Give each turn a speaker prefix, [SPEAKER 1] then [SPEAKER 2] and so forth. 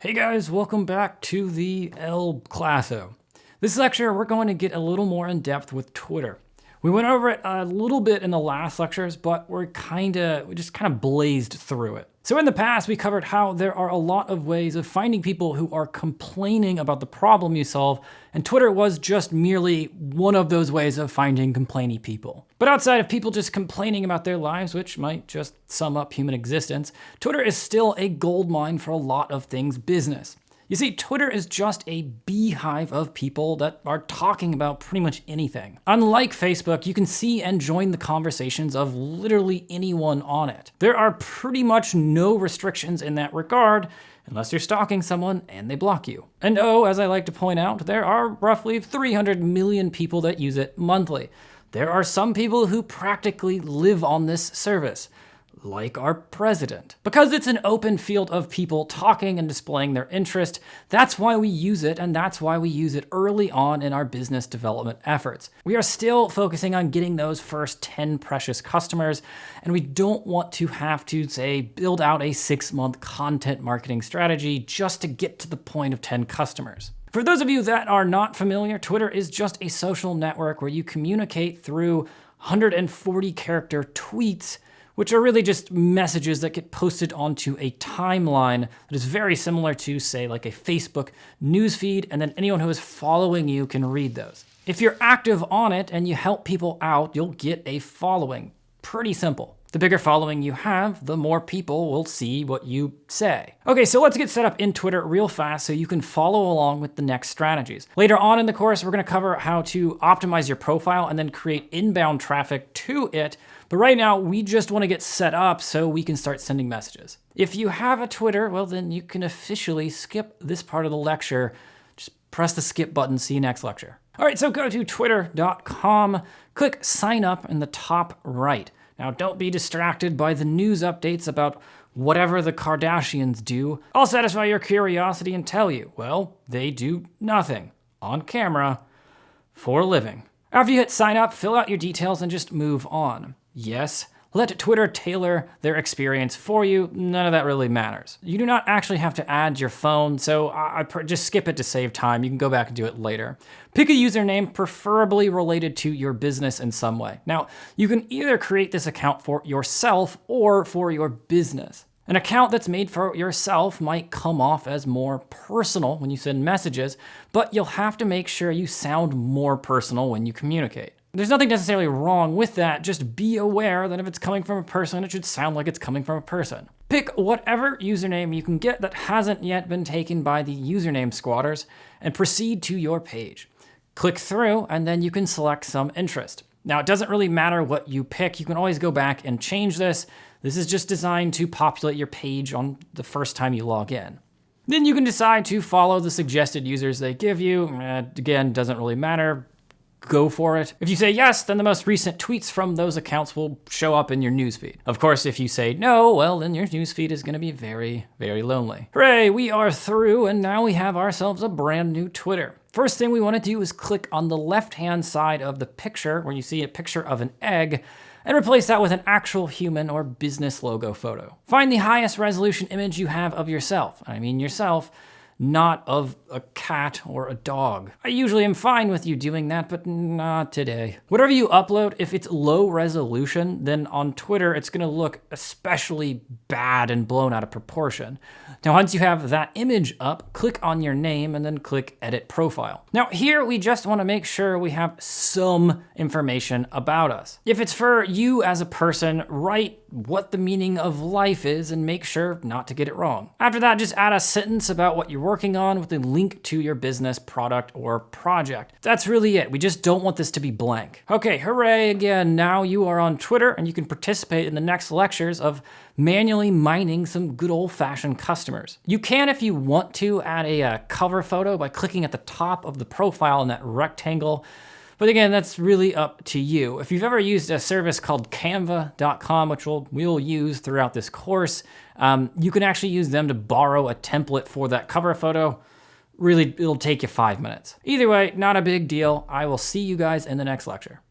[SPEAKER 1] Hey guys, welcome back to the El Classo. This lecture, we're going to get a little more in depth with Twitter. We went over it a little bit in the last lectures, but we just kind of blazed through it. So in the past, we covered how there are a lot of ways of finding people who are complaining about the problem you solve, and Twitter was just merely one of those ways of finding complainy people. But outside of people just complaining about their lives, which might just sum up human existence, Twitter is still a goldmine for a lot of things business. You see, Twitter is just a beehive of people that are talking about pretty much anything. Unlike Facebook, you can see and join the conversations of literally anyone on it. There are pretty much no restrictions in that regard, unless you're stalking someone and they block you. And as I like to point out, there are roughly 300 million people that use it monthly. There are some people who practically live on this service, like our president. Because it's an open field of people talking and displaying their interest, that's why we use it, and that's why we use it early on in our business development efforts. We are still focusing on getting those first 10 precious customers, and we don't want to have to, say, build out a 6-month content marketing strategy just to get to the point of 10 customers. For those of you that are not familiar, Twitter is just a social network where you communicate through 140-character tweets, which are really just messages that get posted onto a timeline that is very similar to, say, like a Facebook newsfeed, and then anyone who is following you can read those. If you're active on it and you help people out, you'll get a following. Pretty simple. The bigger following you have, the more people will see what you say. Okay, so let's get set up in Twitter real fast so you can follow along with the next strategies. Later on in the course, we're gonna cover how to optimize your profile and then create inbound traffic to it. But right now, we just wanna get set up so we can start sending messages. If you have a Twitter, well, then you can officially skip this part of the lecture. Just press the skip button, see you next lecture. All right, so go to twitter.com, click sign up in the top right. Now, don't be distracted by the news updates about whatever the Kardashians do. I'll satisfy your curiosity and tell you, well, they do nothing on camera for a living. After you hit sign up, fill out your details and just move on. Yes, let Twitter tailor their experience for you. None of that really matters. You do not actually have to add your phone, so just skip it to save time. You can go back and do it later. Pick a username preferably related to your business in some way. Now, you can either create this account for yourself or for your business. An account that's made for yourself might come off as more personal when you send messages, but you'll have to make sure you sound more personal when you communicate. There's nothing necessarily wrong with that, just be aware that if it's coming from a person, it should sound like it's coming from a person. Pick whatever username you can get that hasn't yet been taken by the username squatters and proceed to your page. Click through and then you can select some interest. Now, it doesn't really matter what you pick. You can always go back and change this. This is just designed to populate your page on the first time you log in. Then you can decide to follow the suggested users they give you. Again, doesn't really matter. Go for it. If you say yes, then the most recent tweets from those accounts will show up in your newsfeed. Of course, if you say no, well, then your newsfeed is gonna be very, very lonely. Hooray, we are through, and now we have ourselves a brand new Twitter. First thing we wanna do is click on the left-hand side of the picture where you see a picture of an egg, and replace that with an actual human or business logo photo. Find the highest resolution image you have of yourself. I mean yourself, not of a cat or a dog. I usually am fine with you doing that, but not today. Whatever you upload, if it's low resolution, then on Twitter, it's gonna look especially bad and blown out of proportion. Now, once you have that image up, click on your name and then click Edit Profile. Now here, we just wanna make sure we have some information about us. If it's for you as a person, write what the meaning of life is and make sure not to get it wrong. After that, just add a sentence about what you're working on with a link to your business, product, or project. That's really it. We just don't want this to be blank. Okay, hooray again. Now you are on Twitter and you can participate in the next lectures of manually mining some good old-fashioned customers. You can, if you want to, add a cover photo by clicking at the top of the profile in that rectangle. But again, that's really up to you. If you've ever used a service called canva.com, which we'll use throughout this course, you can actually use them to borrow a template for that cover photo. Really, it'll take you 5 minutes. Either way, not a big deal. I will see you guys in the next lecture.